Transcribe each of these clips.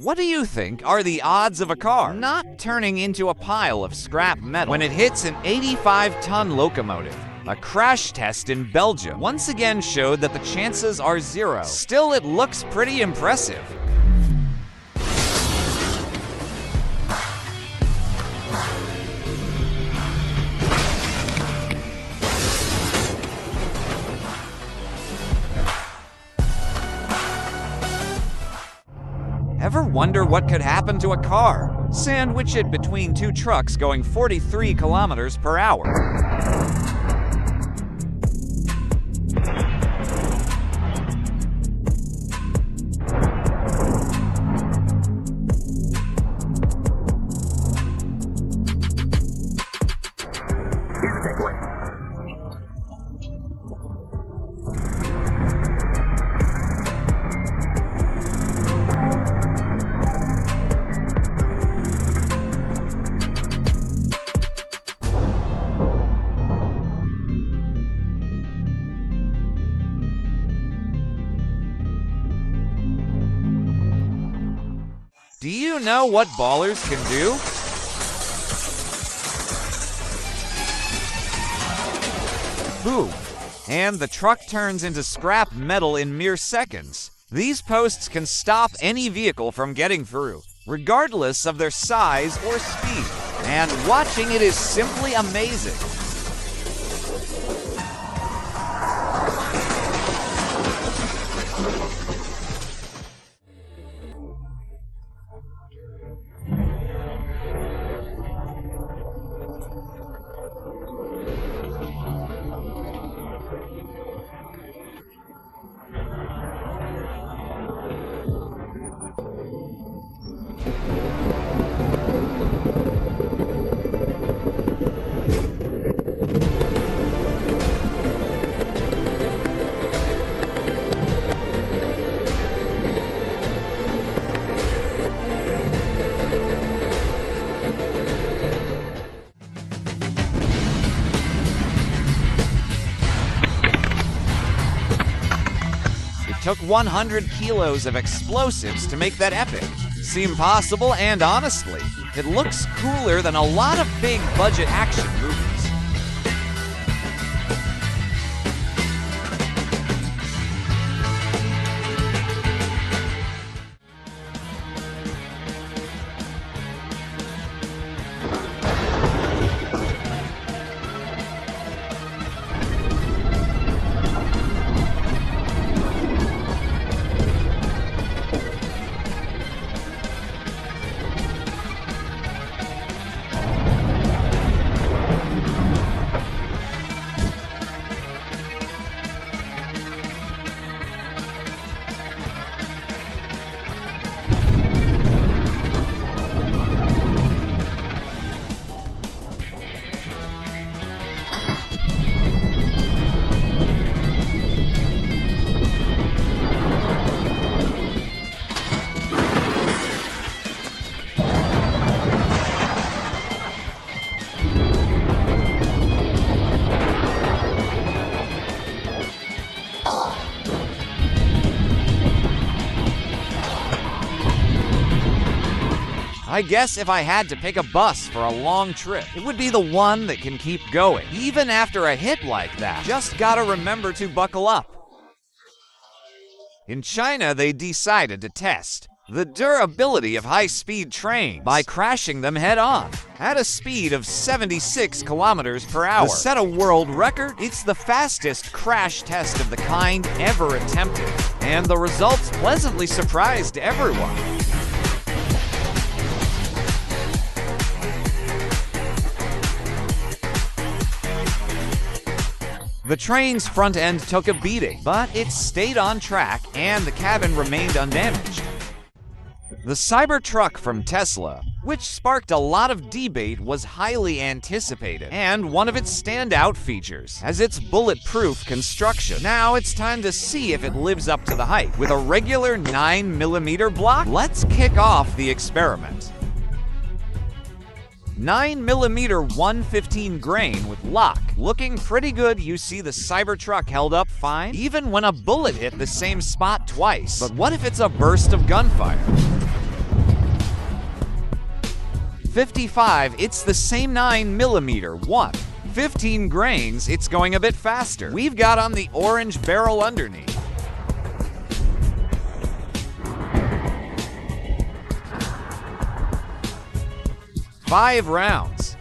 What do you think are the odds of a car not turning into a pile of scrap metal when it hits an 85-ton locomotive? A crash test in Belgium once again showed that the chances are zero. Still, it looks pretty impressive. Ever wonder what could happen to a car? Sandwich it between two trucks going 43 kilometers per hour. Do you know what ballers can do? Boom! And the truck turns into scrap metal in mere seconds. These posts can stop any vehicle from getting through, regardless of their size or speed. And watching it is simply amazing. Took 100 kilos of explosives to make that epic. Seemed possible, and honestly, it looks cooler than a lot of big budget action movies. I guess if I had to pick a bus for a long trip, it would be the one that can keep going, even after a hit like that. Just gotta remember to buckle up. In China, they decided to test the durability of high-speed trains by crashing them head-on at a speed of 76 kilometers per hour. To set a world record, it's the fastest crash test of the kind ever attempted, and the results pleasantly surprised everyone. The train's front end took a beating, but it stayed on track and the cabin remained undamaged. The Cybertruck from Tesla, which sparked a lot of debate, was highly anticipated and one of its standout features as its bulletproof construction. Now it's time to see if it lives up to the hype. With a regular 9mm block, let's kick off the experiment. 9mm 115 grain with lock. Looking pretty good. You see the Cybertruck held up fine, even when a bullet hit the same spot twice. But what if it's a burst of gunfire? 55, it's the same 9mm one. 15 grains, it's going a bit faster. We've got on the orange barrel underneath. Five rounds.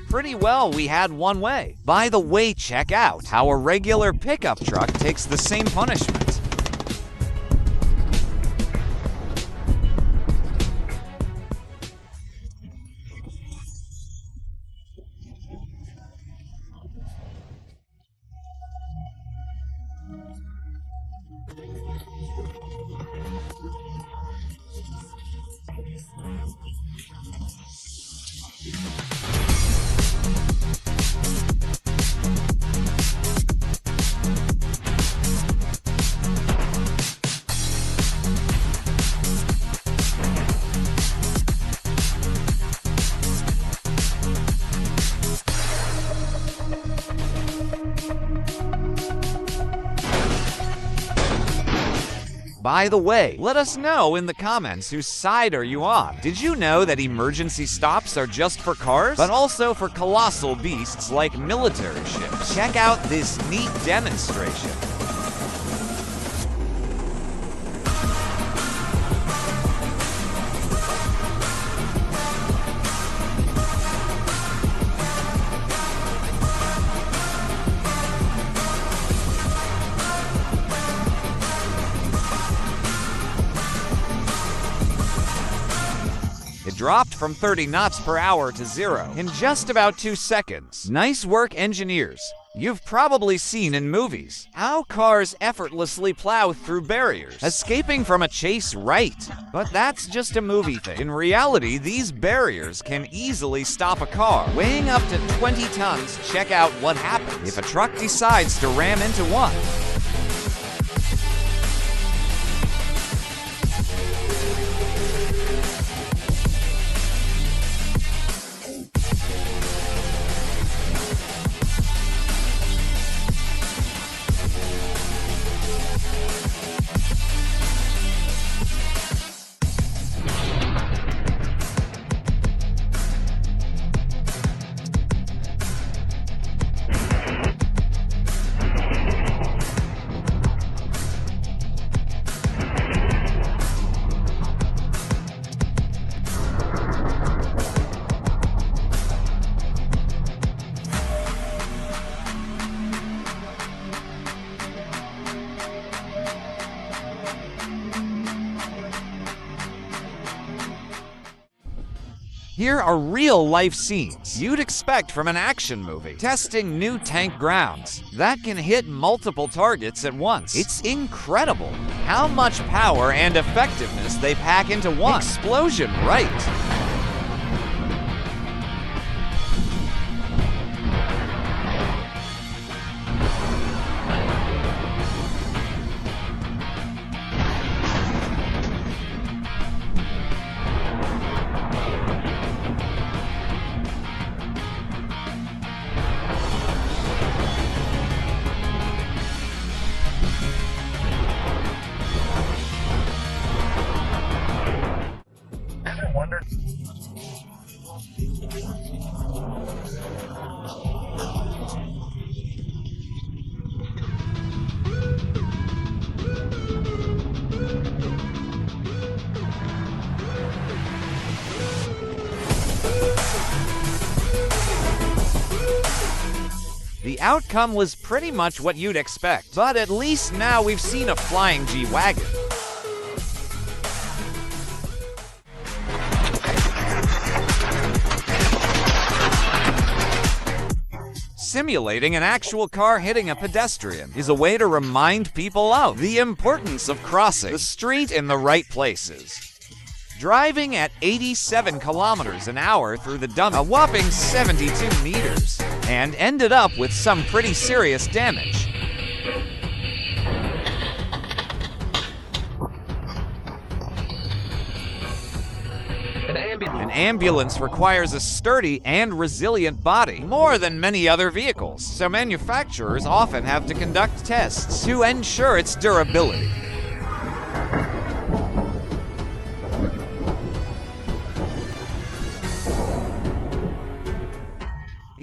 Pretty well we had one way. By the way, check out how a regular pickup truck takes the same punishment. By the way, let us know in the comments whose side are you on. Did you know that emergency stops are just for cars, but also for colossal beasts like military ships? Check out this neat demonstration. Dropped from 30 knots per hour to 0 in just about 2 seconds. Nice work, engineers. You've probably seen in movies how cars effortlessly plow through barriers, escaping from a chase right. But that's just a movie thing. In reality, these barriers can easily stop a car. Weighing up to 20 tons, check out what happens if a truck decides to ram into one. Here are real-life scenes you'd expect from an action movie, testing new tank grounds that can hit multiple targets at once. It's incredible how much power and effectiveness they pack into one explosion, right? The outcome was pretty much what you'd expect, but at least now we've seen a flying G-Wagon. Simulating an actual car hitting a pedestrian is a way to remind people of the importance of crossing the street in the right places. Driving at 87 kilometers an hour through the dump, a whopping 72 meters, and ended up with some pretty serious damage. An ambulance requires a sturdy and resilient body, more than many other vehicles, so manufacturers often have to conduct tests to ensure its durability.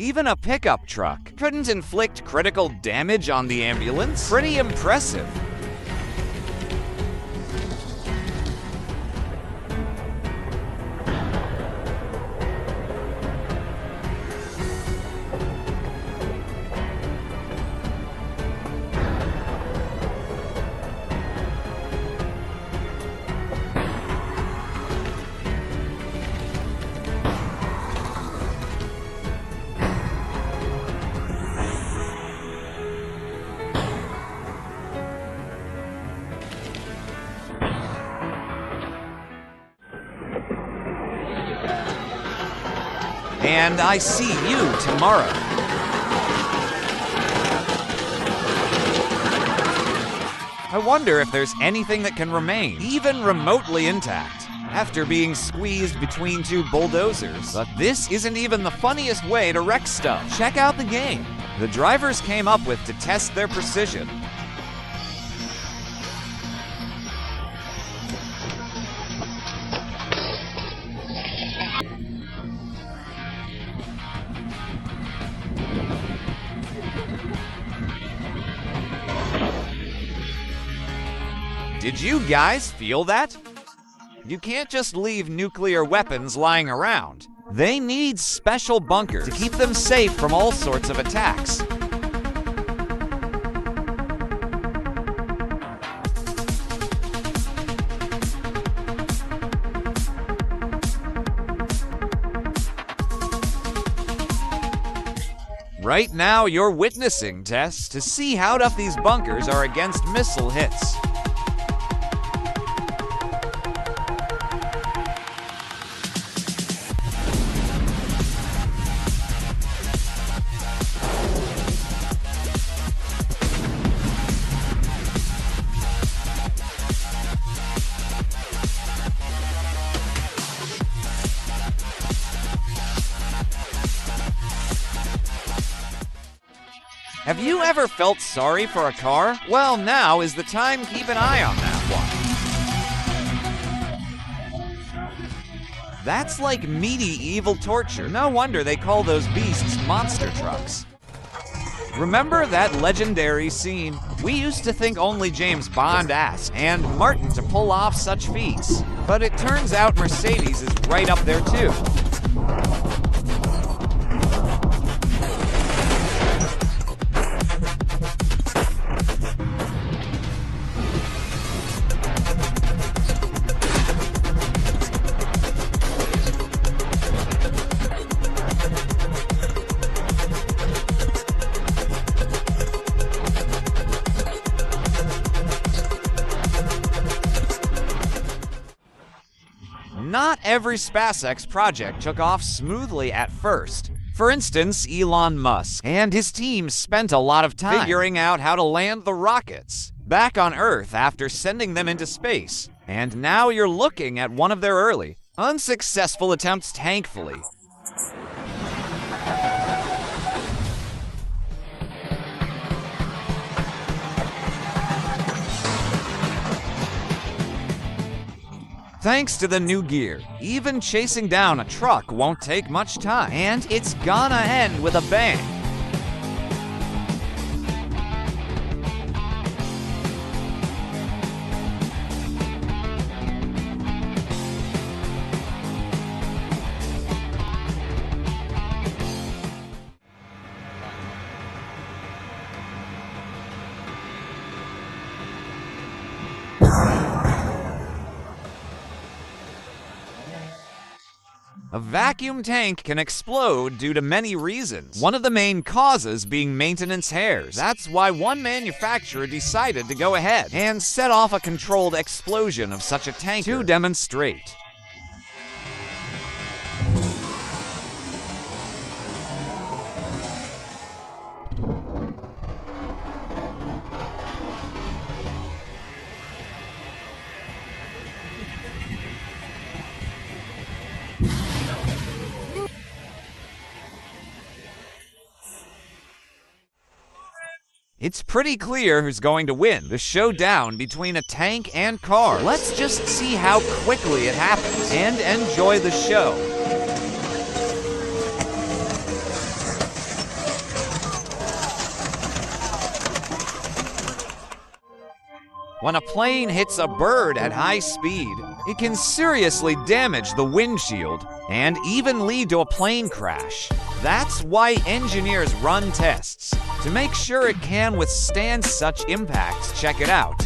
Even a pickup truck couldn't inflict critical damage on the ambulance. Pretty impressive. And I see you tomorrow. I wonder if there's anything that can remain, even remotely intact, after being squeezed between two bulldozers. But this isn't even the funniest way to wreck stuff. Check out the game the drivers came up with to test their precision. Did you guys feel that? You can't just leave nuclear weapons lying around. They need special bunkers to keep them safe from all sorts of attacks. Right now, you're witnessing tests to see how tough these bunkers are against missile hits. Have you ever felt sorry for a car? Well, now is the time to keep an eye on that one. That's like medieval torture. No wonder they call those beasts monster trucks. Remember that legendary scene? We used to think only James Bond asked and Martin to pull off such feats. But it turns out Mercedes is right up there too. Not every SpaceX project took off smoothly at first. For instance, Elon Musk and his team spent a lot of time figuring out how to land the rockets back on Earth after sending them into space. And now you're looking at one of their early, unsuccessful attempts, thankfully. Thanks to the new gear, even chasing down a truck won't take much time, and it's gonna end with a bang. A vacuum tank can explode due to many reasons, one of the main causes being maintenance errors. That's why one manufacturer decided to go ahead and set off a controlled explosion of such a tank to demonstrate. It's pretty clear who's going to win the showdown between a tank and car. Let's just see how quickly it happens and enjoy the show. When a plane hits a bird at high speed, it can seriously damage the windshield and even lead to a plane crash. That's why engineers run tests to make sure it can withstand such impacts. Check it out.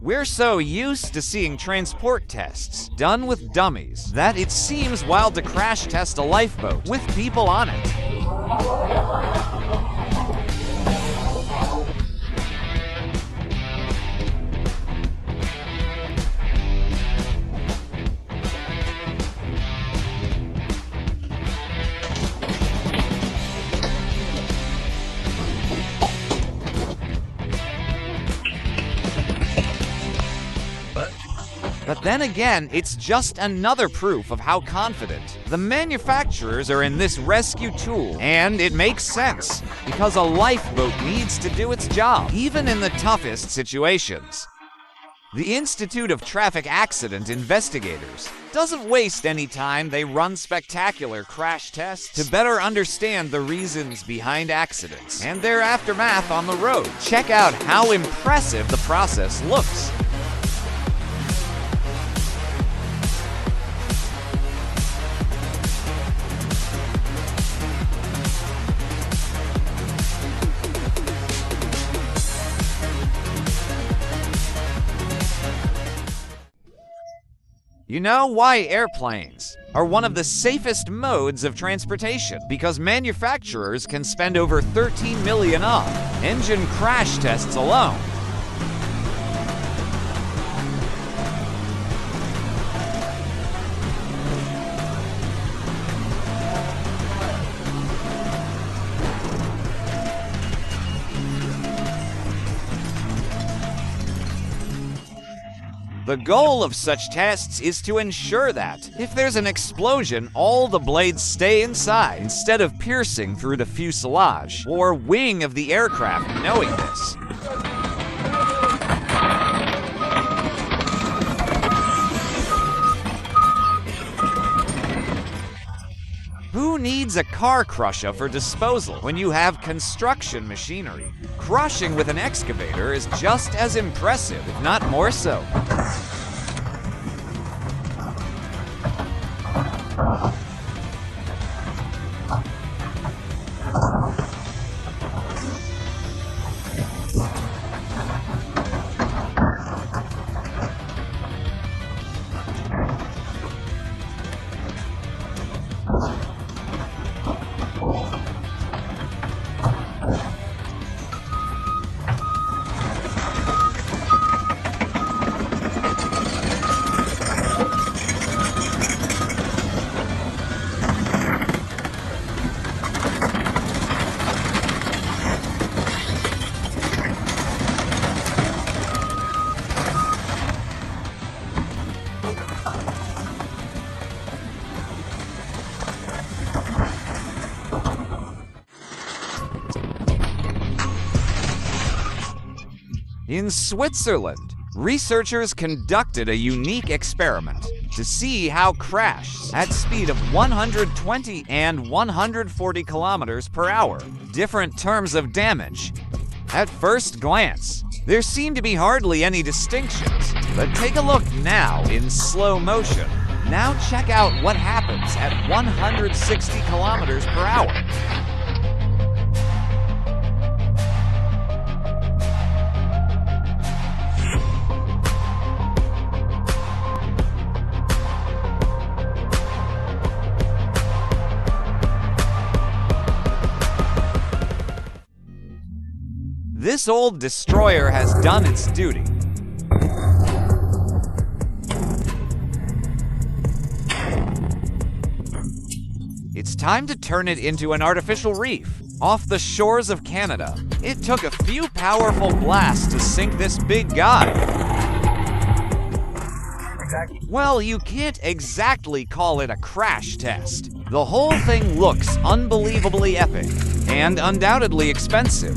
We're so used to seeing transport tests done with dummies that it seems wild to crash test a lifeboat with people on it. But then again, it's just another proof of how confident the manufacturers are in this rescue tool. And it makes sense, because a lifeboat needs to do its job, even in the toughest situations. The Institute of Traffic Accident Investigators doesn't waste any time. They run spectacular crash tests to better understand the reasons behind accidents and their aftermath on the road. Check out how impressive the process looks. You know why airplanes are one of the safest modes of transportation? Because manufacturers can spend over $13 million on engine crash tests alone. The goal of such tests is to ensure that, if there's an explosion, all the blades stay inside instead of piercing through the fuselage or wing of the aircraft. Knowing this, who needs a car crusher for disposal when you have construction machinery? Crushing with an excavator is just as impressive, if not more so. In Switzerland, researchers conducted a unique experiment to see how crashes at speed of 120 and 140 kilometers per hour, different terms of damage. At first glance, there seem to be hardly any distinctions, but take a look now in slow motion. Now check out what happens at 160 kilometers per hour. This old destroyer has done its duty. It's time to turn it into an artificial reef. Off the shores of Canada, it took a few powerful blasts to sink this big guy. Well, you can't exactly call it a crash test. The whole thing looks unbelievably epic and undoubtedly expensive.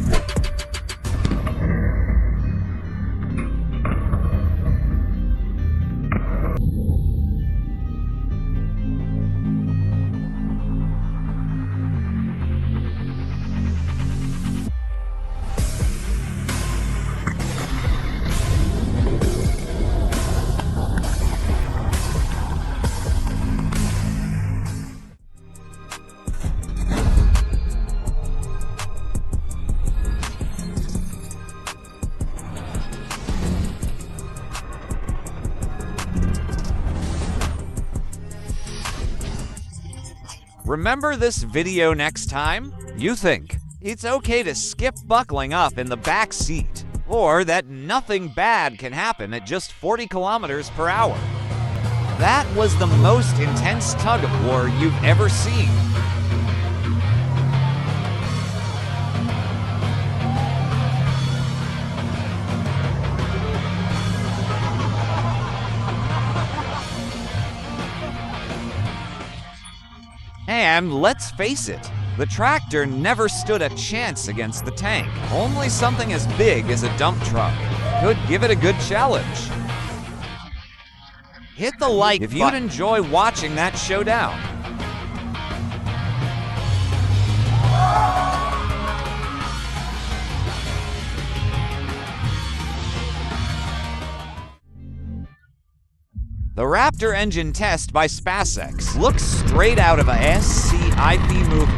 Remember this video next time? You think it's okay to skip buckling up in the back seat, or that nothing bad can happen at just 40 kilometers per hour. That was the most intense tug of war you've ever seen. And let's face it, the tractor never stood a chance against the tank. Only something as big as a dump truck could give it a good challenge. Hit the like if you'd enjoy watching that showdown. The Raptor engine test by SpaceX looks straight out of a SCIP movie.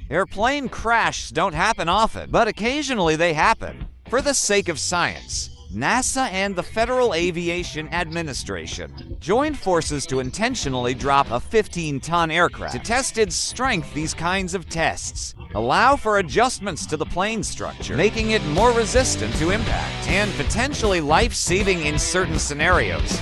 Airplane crashes don't happen often, but occasionally they happen. For the sake of science, NASA and the Federal Aviation Administration joined forces to intentionally drop a 15-ton aircraft. To test its strength, these kinds of tests allow for adjustments to the plane structure, making it more resistant to impact and potentially life-saving in certain scenarios.